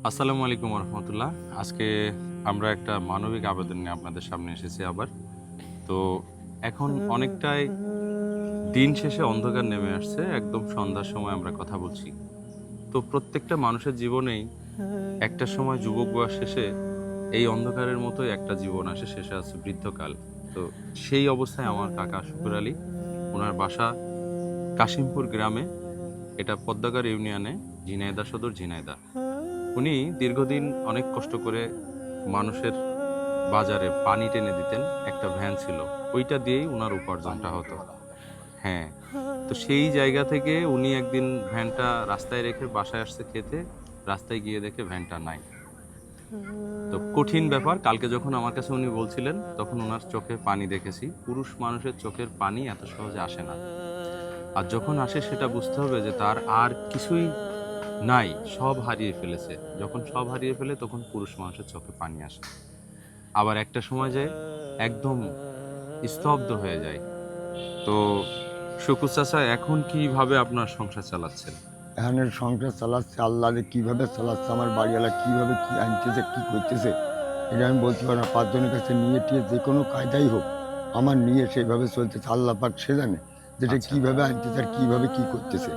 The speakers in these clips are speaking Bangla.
আসসালামু আলাইকুম রহমতুল্লাহ। আজকে আমরা একটা মানবিক আবেদন নিয়ে আপনাদের সামনে এসেছি আবার। তো এখন অনেকটাই দিন শেষে অন্ধকার নেমে আসছে, একদম সন্ধ্যার সময় আমরা কথা বলছি। তো প্রত্যেকটা মানুষের জীবনেই একটা সময় যুবক বয়স শেষে এই অন্ধকারের মতোই একটা জীবন আসে, শেষে আছে বৃদ্ধকাল। তো সেই অবস্থায় আমার কাকা শুকুর আলী, ওনার বাসা কাশিমপুর গ্রামে, এটা পদ্মাগড় ইউনিয়নে, ঝিনাইদহ সদর, ঝিনাইদহ। উনি দীর্ঘদিন অনেক কষ্ট করে মানুষের বাজারে পানি টেনে দিতেন। একটা ভ্যান ছিল, ওইটা দিয়েই উনার উপার্জনটা হতো। হ্যাঁ, তো সেই জায়গা থেকে উনি একদিন ভ্যানটা রাস্তায় রেখে বাসায় আসছে খেতে, রাস্তায় গিয়ে দেখে ভ্যানটা নাই। তো কঠিন ব্যাপার। কালকে যখন আমার কাছে উনি বলছিলেন, তখন ওনার চোখে পানি দেখেছি। পুরুষ মানুষের চোখের পানি এত সহজে আসে না, আর যখন আসে সেটা বুঝতে হবে যে তার আর কিছুই নাই, সব হারিয়ে ফেলেছে। যখন সব হারিয়ে ফেলে তখন পুরুষ মানুষের চোখে পানি আসে। আবার একটা সময় যায় একদম স্তব্ধ হয়ে যায়। তো শুকুর চাচা, এখন কিভাবে আপনার সংসার চালাচ্ছেন? এখানের সংসার চালাচ্ছে আল্লাহ রে, কীভাবে চালাচ্ছে আমার বাড়িওয়ালা, কীভাবে কী আনতেছে, কী করতেছে এটা আমি বলতে পারি না। পাঁচজনের কাছে নিয়ে টিয়ে যে কোনো কায়দাই হোক আমার নিয়ে সেইভাবে চলতেছে। আল্লাহ পাক সে জানে যেটা আচ্ছা, কীভাবে আনতেছে আর কীভাবে কী করতেছে।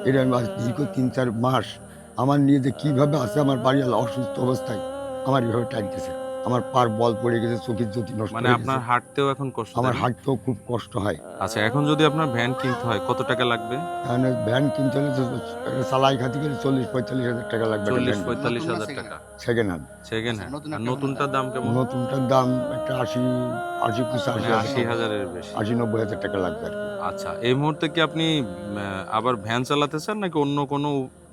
এটা আমি আজ দীর্ঘ ৩-৪ মাস আমার নিয়ে যে কীভাবে আছে আমার বাড়িওয়ালা অসুস্থ অবস্থায় আমার এভাবে টানতেছে। আমার পার বল পড়ে গেছে, চোখের জ্যোতি নষ্ট মানে হয়ে গেছে, আপনার হাঁটতেও এখন কষ্ট, আমার তাই না? হাঁটতেও খুব কষ্ট হয়। আচ্ছা, এখন যদি আপনার ভ্যান কিনতে হয় কত টাকা লাগবে? এখানে ভ্যান কিনতে হলে তো একটা চালাই খাতে গেলে ৪০-৪৫ হাজার টাকা লাগবে একটা ভ্যান কিনতে, ৪০-৪৫ হাজার টাকা সেকেন্ড হ্যান্ড। Second hand. আর নতুনটার দাম কেমন? নতুনটার দাম একটা ৮০-৮৫ মানে হাজার আশি টাকা, হাজারের বেশি। ৮০-৯০ হাজার টাকা লাগবে আর কি। আচ্ছা, এই মুহূর্তে কি আপনি আবার ভ্যান চালাতে চান, নাকি অন্য কোনো,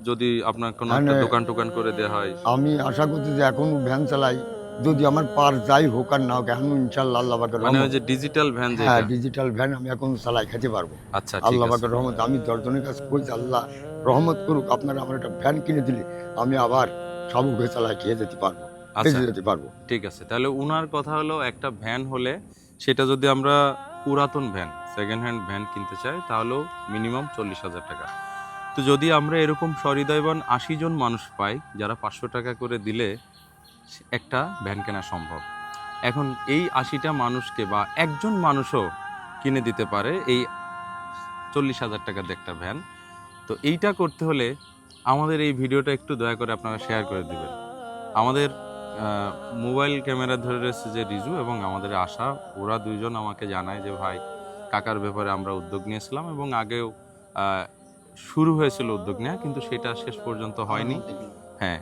যদি আপনার কোনো একটা এখানে দোকান টোকান করে দেওয়া হয়? আমি আশা করছি যে এখন ভ্যান চালাই, যদি আমার পার যাই হোক আর না হোক, এখন ইনশাল্লাহ আল্লাহ পাকের মানে ওই রহমত। যে ডিজিটাল ভ্যান হ্যাঁ, যেটা। ডিজিটাল ভ্যান আমি এখন চালাই খেতে পারবো আচ্ছা, ঠিক আল্লাহ আছে। পাকের রহমত। আমি ১০ জনের কাছে কইছি আল্লাহ রহমত করুক, আপনারা আমার একটা ভ্যান কিনে দিলে আমি আবার সাবুক হয়ে চালাই খেয়ে যেতে পারবো, আচ্ছা, বেঁচে যেতে পারবো। ঠিক আছে। তাহলে উনার কথা হলো, একটা ভ্যান হলে সেটা যদি আমরা পুরাতন ভ্যান, সেকেন্ড হ্যান্ড ভ্যান কিনতে চাই, তাহলেও মিনিমাম ৪০ হাজার টাকা। তো যদি আমরা এরকম সহৃদয়বান ৮০ জন মানুষ পাই, যারা ৫০০ টাকা করে দিলে একটা ভ্যান কেনা সম্ভব। এখন এই ৮০টা মানুষকে বা একজন মানুষও কিনে দিতে পারে এই ৪০ হাজার টাকা দিয়ে একটা ভ্যান। তো এইটা করতে হলে আমাদের এই ভিডিওটা একটু দয়া করে আপনারা শেয়ার করে দিবেন। আমাদের মোবাইল ক্যামেরা ধরে রয়েছে যে রিজু এবং আমাদের আশা, ওরা দুইজন আমাকে জানায় যে ভাই, কাকার ব্যাপারে আমরা উদ্যোগ নিয়েছিলাম এবং আগেও শুরু হয়েছিল উদ্যোগ নেওয়া, কিন্তু সেটা শেষ পর্যন্ত হয়নি। হ্যাঁ,